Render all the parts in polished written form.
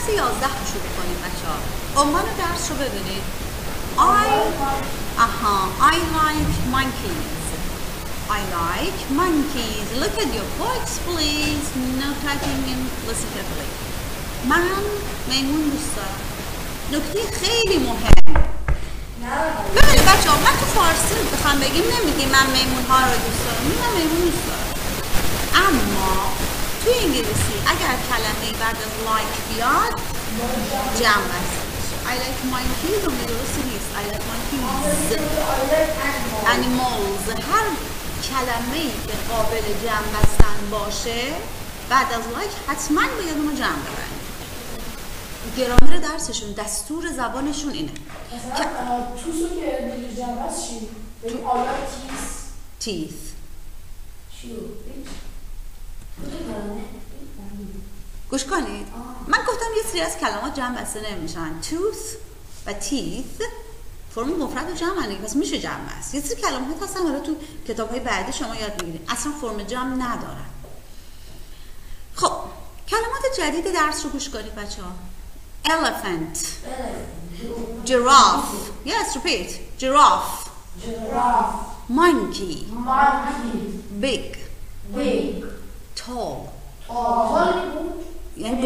درس 11 رو شروع کنیم بچه‌ها. عنوان درس رو ببینید. I like monkeys. I like monkeys. Look at your books, please. No typing in. Listen carefully. من میمون دوست دارم. نکته خیلی مهم. ببینید بچه‌ها، من تو فارسی بخوام بگیم نمیگیم من میمون ها رو دوست دارم. من میمون دوست دارم. اما تو انگلیسی اگر کلمه بعد از like بیاد جمع است. I like monkeys و درستی نیست. I like monkeys. Animals. هر کلمه‌ای که قابل جمع بستن باشه بعد از like حتما باید اونو جمع ببرید. گرامر درسشون، دستور زبانشون اینه. توسو که دیگه جمع است چی؟ بگیم I like teeth. گوش کنید. من گفتم یه سری از کلمات جمع بسته نمیشن. tooth و teeth فرم مفرد و جمع پس میشه جمع است. یه سری کلمات هستن حالا تو کتاب‌های بعدی شما یاد میگیرید اصلا فرم جمع ندارن. خب کلمات جدید درس رو گوش کنید بچه‌ها. elephant, giraffe. Yes, repeat. Giraffe. Monkey. Big. Tall. یعنی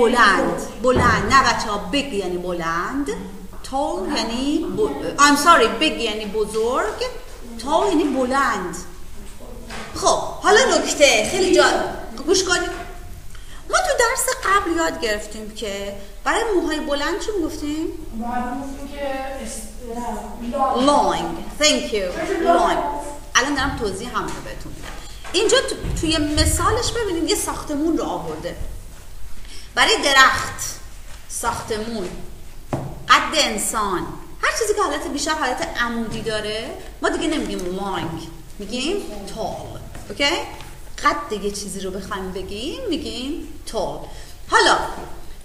بلند. نه بچه‌ها big یعنی بلند. tall یعنی I'm sorry big یعنی بزرگ. tall یعنی بلند. خب حالا نکته خیلی گوش کنید. ما تو درس قبل یاد گرفتیم که برای موهای بلند چی میگفتیم؟ long. Thank you. long. الان دارم توضیح هم رو بهتون میدم. اینجا توی مثالش ببینید یه ساختمون رو آورده. برای درخت، ساختمون، قد انسان، هر چیزی که حالت بیشتر حالت عمودی داره ما دیگه نمیگیم long، میگیم tall. اوکی؟ قد دیگه چیزی رو بخوایم بگیم میگیم tall. حالا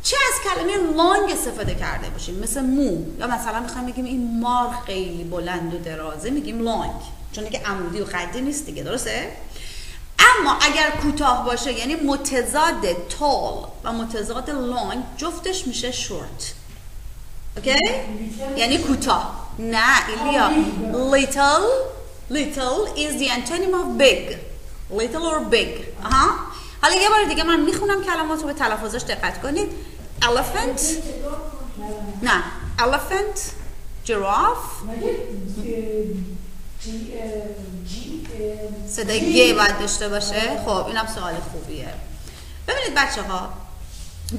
چه از کلمه long استفاده کرده باشیم مثل مو، یا مثلا میخوایم بگیم این مار خیلی بلند و درازه میگیم long چون دیگه عمودی و قدی نیست دیگه، درسته؟ اما اگر کوتاه باشه یعنی متضاد tall و متضاد long جفتش میشه short. اوکی؟ یعنی کوتاه. نه ایلیا. little is the antonym of big. little or big. حالا یه بار دیگه من میخونم کلمات رو به تلفظش دقت کنید. elephant. نه elephant. giraffe. صدای گ باید داشته باشه. خب اینم سوال خوبیه. ببینید بچه ها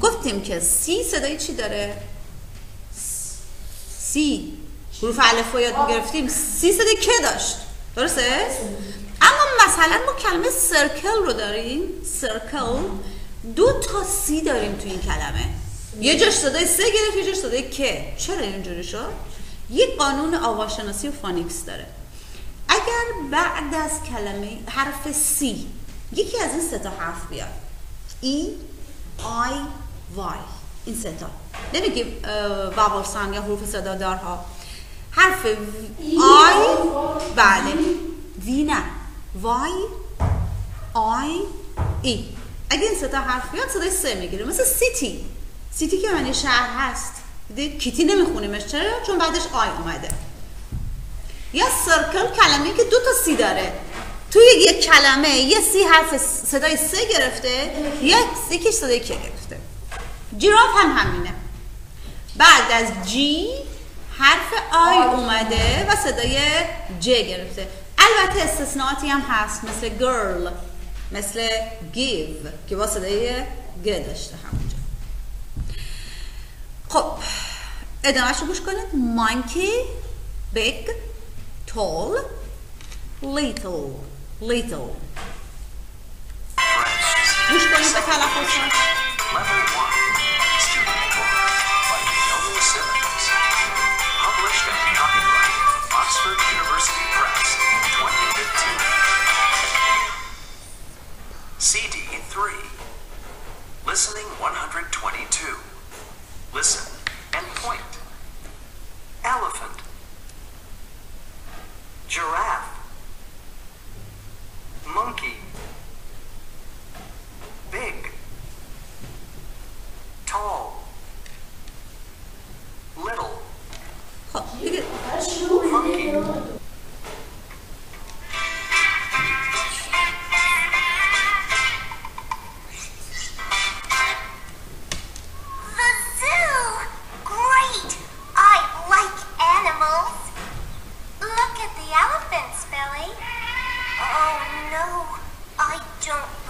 گفتیم که سی صدای چی داره؟ سی حروف الف رو یاد میگرفتیم. سی صدای که داشت، درسته؟ اما مثلا ما کلمه سرکل رو داریم. سرکل 2 تا سی داریم تو این کلمه. یه جاش صدای سه گرفت یه جاش صدای که. چرا اینجوری شد؟ یه قانون آواشناسی و فونیکس داره. اگر بعد از کلمه حرف سی یکی از این 3 تا حرف بیاد ای، آی، وای، این 3 تا نمیگیم وابلسان یا حروف صدادارها. حرف آی بله، وی نه، وای، آی، ای. اگه این 3 تا حرف بیاد صدای سه میگیره. مثل سیتی که معنی شهر هست. دیدید کیتی نمیخونیمش چرا؟ چون بعدش آی اومده. یا سرکل کلمه که 2 تا سی داره. توی یک کلمه یه سی حرف صدای سه گرفته، یکیش صدای که گرفته. جیراف هم همینه. بعد از جی حرف آی اومده و صدای ج گرفته. البته استثناءاتی هم هست مثل girl، مثل give که با صدای گ داشته همونجا. خب ادامهش رو گوش کنید. monkey، big، tall، little. گوش کنید به تلفظش. Oxford University Press, 2015. CD 3. Listening 122. Listen and point. Elephant. Giraffe. Monkey. Big. Tall.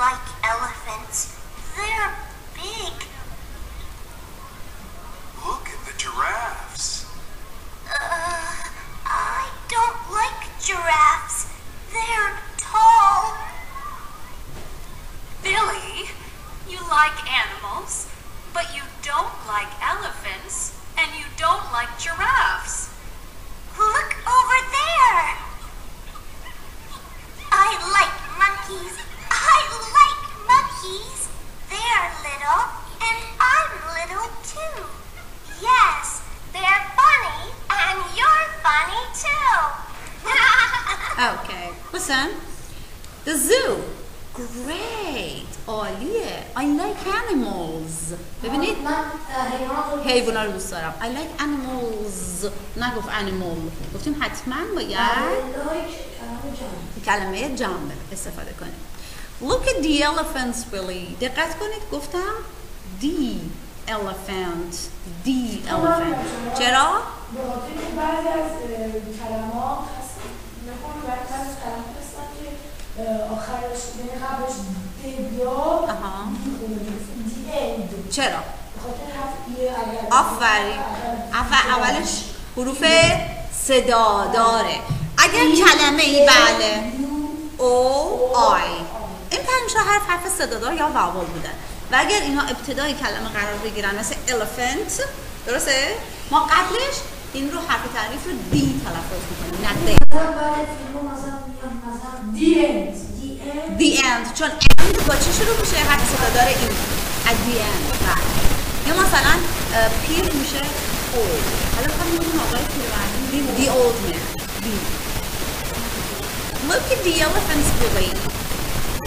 like elephants. They're big. Look at the giraffes. I don't like giraffes. They're tall. Billy, you like animals, but you don't like elephants, and you don't like giraffes. Look over there. I like monkeys. I like monkeys. They're little, and I'm little too. Yes, they're funny, and you're funny too. Okay, listen. The zoo. Great. عالیه. I like animals. ببینید من حیوانات رو حیونا رو دوست دارم. I like animals. نگفت animal. گفتیم حتما باید کلمه جمع استفاده کنیم. Look at the elephants, Billy. دقت کنید گفتم the elephant. The elephant. چرا؟ به خاطر اینکه بعضی از کلمات هستن بعضی از کلمات هستن که آخرش یعنی قبلش دبیا دی اند. چرا؟ به خاطر حرف ایه اگر آفرین. اولش حروف صدا داره. اگر کلمه ای بله او آی این 5 حرف صدادار یا واول بودن و اگر اینا ابتدای کلمه قرار بگیرن مثل elephant درسته؟ ما قبلش این رو حرف تعریف رو دی تلفظ میکنیم نه دی. دی اند. دی اند چون end با چی شروع میشه؟ حرف صدادار این at the end. یا مثلا پیر میشه old. حالا میخوام بگیم آقای پیرمرد the old man. Look at the elephants, Billy.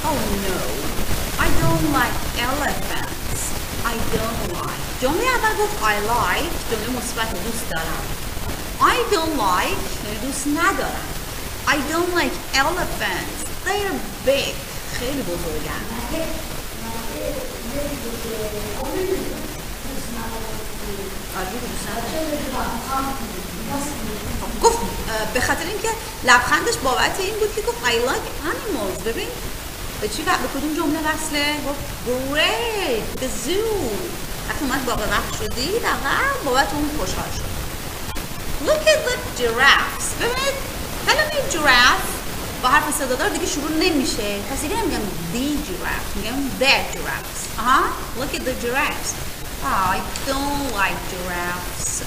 Oh no, I don't like elephants. I don't like. جمله اول گفت I like. جمله مثبت دوست دارم. I don't like دوست ندارم. I don't like elephants. They're big. خیلی بزرگن. گفت به خاطر اینکه لبخندش بابت این بود که گفت I like animals. ببین به چی به کدوم جمله وصله؟ گفت great the zoo. وقتی اومد باقی وقت شدی دقیقا بابت اون خوشحال شد. Look at the giraffes. ببینید کلمه giraffe با حرف صدادار دیگه شروع نمیشه پس دیگه نمیگم the giraffe میگم the giraffes. Look at the giraffes. I don't like giraffes.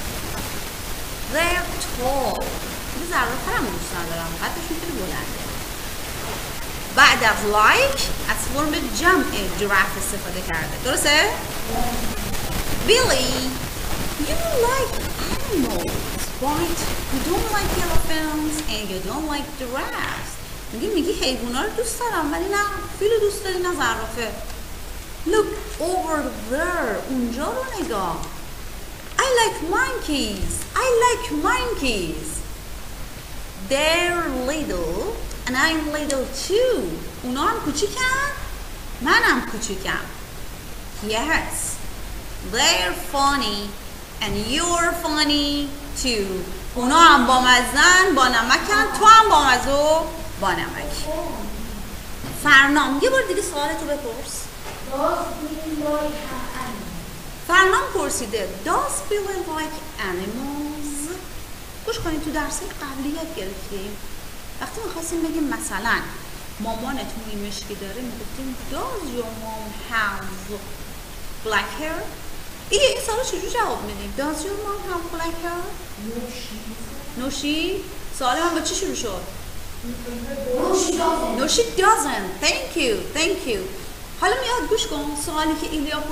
They're tall. دیگه زرافه هم دوست ندارم قدشون خیلی بلنده. بعد از like از فرم جمع giraffe استفاده کرده درسته؟ Billy, you like animals, right? You don't like elephants and you don't like giraffes. میگی حیوونا رو دوست دارم ولی نه فیل رو دوست داری نه زرافه. Look over there. اونجا رو نگاه. I like monkeys. I like monkeys. They're little and I'm little too. اونا هم کوچیکن منم کوچیکم. Yes. They're funny and you're funny too. اونا هم با مزن با نمکن تو هم با مزو با نمک. فرنام یه بار دیگه سوالتو بپرس. فرنام پرسیده Does Billy like animals? گوش کنید تو درس قبلی یاد گرفتیم وقتی میخواستیم بگیم مثلا مامانت موی مشکی داره میگفتیم Does your mom have black hair? این سوال چجور جواب میدیم؟ Does your mom have black hair? نوشی؟ سوال من با چی شروع شد؟ No she doesn't. Thank you. حالا میاد گوش کن سوالی که ایلیا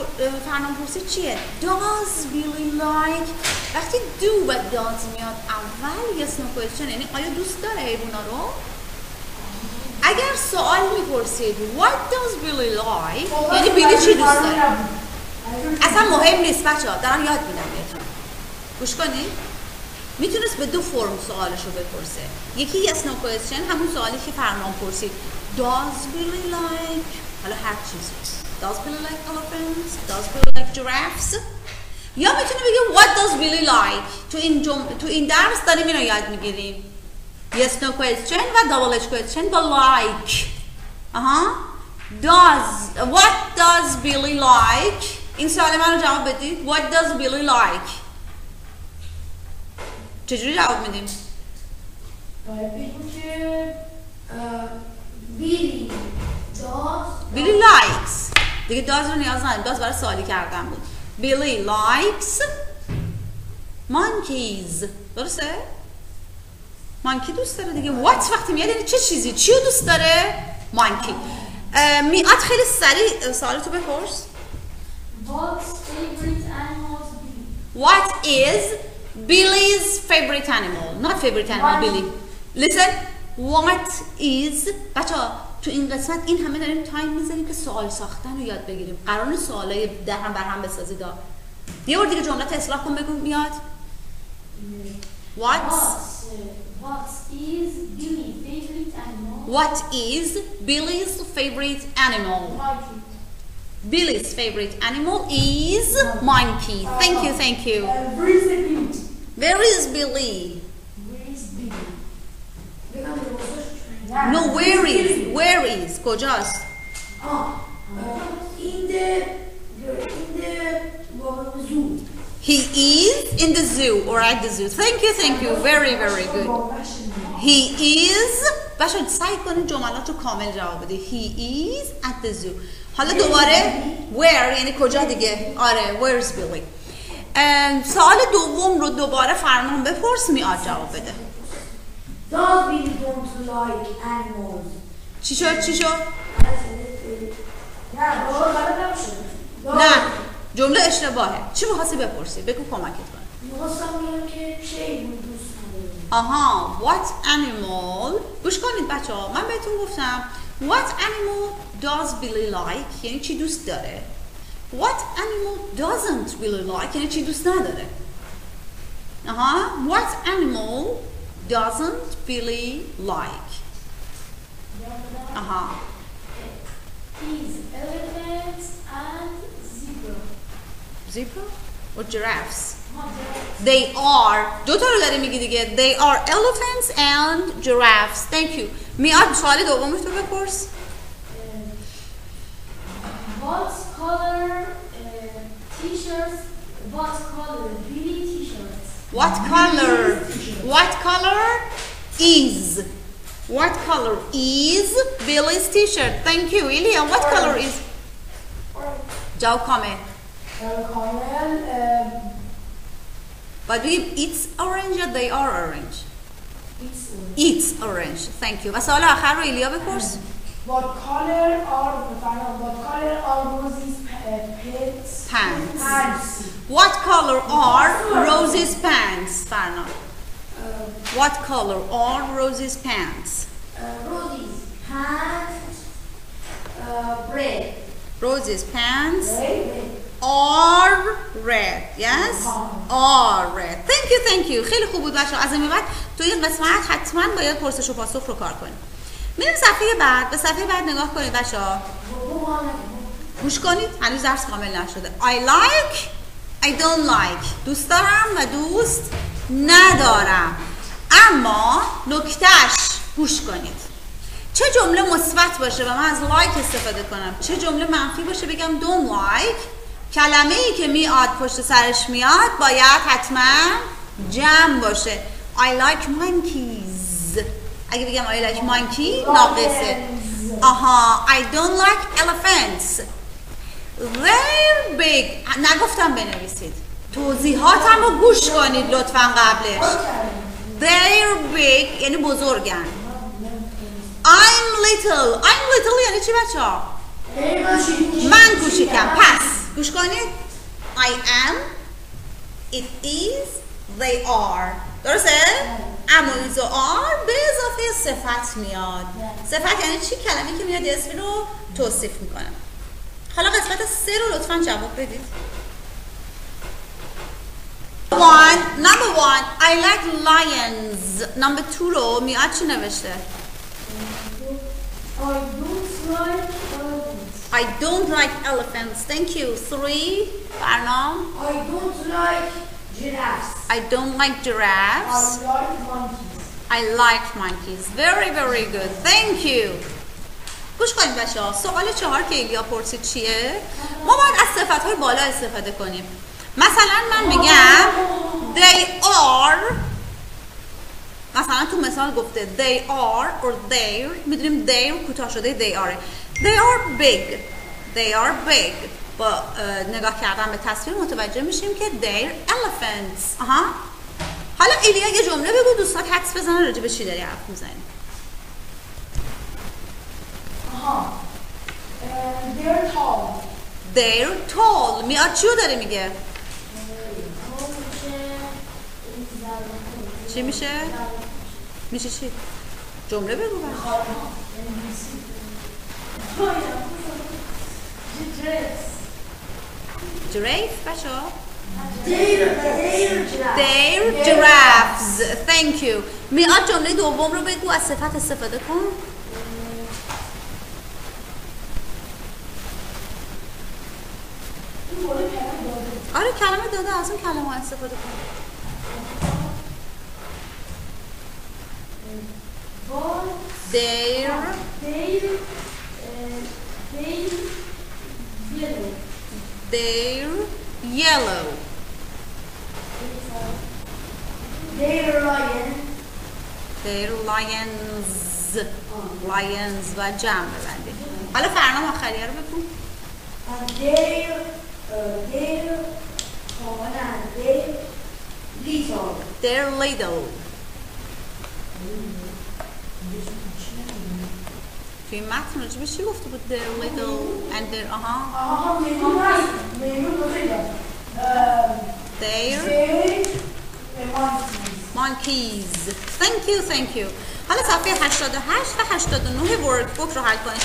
فرنام پرسید چیه؟ Does Billy like؟ وقتی do و does میاد اول yes no question یعنی آیا دوست داره حیوونا رو؟ اگر سوال میپرسید What does Billy like؟ یعنی بیلی چی دوست داره؟ اصلا مهم نیست بچه‌ها دارم یاد میدم بهتون. گوش کنید میتونست به دو فرم سوالش رو بپرسه یکی yes no question همون سوالی که فرنام پرسید Does Billy like حالا هر چیزی Does Billy like elephants? Does Billy like giraffes? یا میتونه بگه What does Billy like? تو این درس داریم اینو یاد میگیریم yes no question و double h question با like What does Billy like? این سوال من رو جواب بدید. What does Billy like? چجوری جواب میدیم؟ باید بگیم که بیلی Billy likes. دیگه does رو نیاز نداریم. does برای سوالی کردن بود. Billy likes monkeys. درسته؟ مانکی دوست داره دیگه. What وقتی میاد یعنی چه چیزی؟ چی رو دوست داره؟ مانکی. میاد خیلی سریع سوالتو بپرس. What's favorite animals Billy? What is Billy's favorite animal? Not favorite animal, Billy. Listen. What is بچه‌ها تو این قسمت این همه داریم تایم می‌ذاریم که سوال ساختن رو یاد بگیریم. قراره سوالای در هم بر هم بسازید. یه بار دیگه جملات اصلاح کن بگو میاد. What is Billy's favorite animal? What is Billy's favorite animal? Monkey. Billy's favorite animal is monkey. Thank you, thank you. Where is the Billy? Where is Billy? Where is Billy? No, where is? کجاست؟ In the zoo. He is in the zoo or at the zoo. Thank you, very, very good. He is بچه سعی کنید جملات رو کامل جواب بده. He is at the zoo. حالا دوباره where یعنی کجا دیگه؟ آره where is Billy. سوال دوم رو دوباره فرمان بپرس میاد جواب بده. Does Billy don't like animals? چی شد؟ نه نه جمله اشتباهه. چی می‌خواستی بپرسی؟ بگو کمکت کنم. می‌خواستم بگم که چه دوست نداره. آها what animal گوش کنید بچه‌ها من بهتون گفتم what animal does Billy like یعنی چی دوست داره what animal doesn't Billy like یعنی چی دوست نداره آها what animal doesn't Billy like آها Is elephants and zebra or giraffes They are دو تا رو داری میگی دیگه They are elephants and giraffes Thank you میاد سوال دومش رو بپرس What color t-shirts What color Billy t-shirts What color is Billy's t-shirt Thank you Ilya What color is جاو کامل But it's orange or they are orange? It's orange. Thank you. و سوال آخر رو ایلیا بپرس. What color are Rosie's pants? What color are Rosie's pants? فرنا. What color are Rosie's pants? Rosie's pants red. Rosie's pants Red. are red. Yes? Are red. Thank you. خیلی خوب بود بچه‌ها. از این بعد تو این قسمت حتما باید پرسش و پاسخ رو کار کنیم. میریم صفحه بعد. به صفحه بعد نگاه کنید بچه‌ها. گوش کنید. هنوز درس کامل نشده. I like I don't like. دوست دارم و دوست ندارم. اما نکتهش گوش کنید. چه جمله مثبت باشه و من از like استفاده کنم. چه جمله منفی باشه بگم don't like. کلمه ای که میاد پشت سرش میاد باید حتما جمع باشه I like monkeys اگه بگم I like monkey ناقصه آها I don't like elephants They're big نگفتم بنویسید توضیحاتم رو گوش کنید لطفا قبلش They're big یعنی بزرگن I'm little یعنی چی بچه ها؟ من کوچیکم پس گوش کنید I am It is They are درسته؟ اما is و are به اضافه صفت میاد صفت یعنی چی؟ کلمه‌ای که میاد اسمی رو توصیف میکنه حالا قسمت 3 رو لطفا جواب بدید Number one I like lions Number 2 رو میاد چی نوشته؟ I don't like elephants. Thank you. 3. Farnam. I don't like giraffes. I don't like giraffes. I like monkeys. I like monkeys. Very, very good. Thank you. گوش کنید بچه‌ها. سوال 4 که ایلیا پرسید چیه؟ ما باید از صفت‌های بالا استفاده کنیم. مثلا من میگم they are، مثلا تو مثال گفته they are or their، میدونیم their کوتاه شده they are. they are big. they are big. با نگاه کردن به تصویر متوجه میشیم که they're elephants. حالا ایلیا یه جمله بگو دوستان حدس بزنن راجع به چی داری حرف میزنی. They're tall. they're tall. میاد چیو داره میگه؟ چی میشه؟ میشه چی؟ جمله بگو بچه. giraffe بچه ها؟ they're giraffes. thank you. میاد جمله دوم رو بگو از صفت استفاده کن. آره کلمه داده، از اون کلمه استفاده کن. they're yellow. they're lions. lions و جمع ببندیم. حالا فرنام آخریه رو بگو. they're little. توی متن راجبه چی گفته بود؟ they're little and they're they're monkeys. thank you. حالا صفحه 88 و 89 ورک بوک رو حل کنید.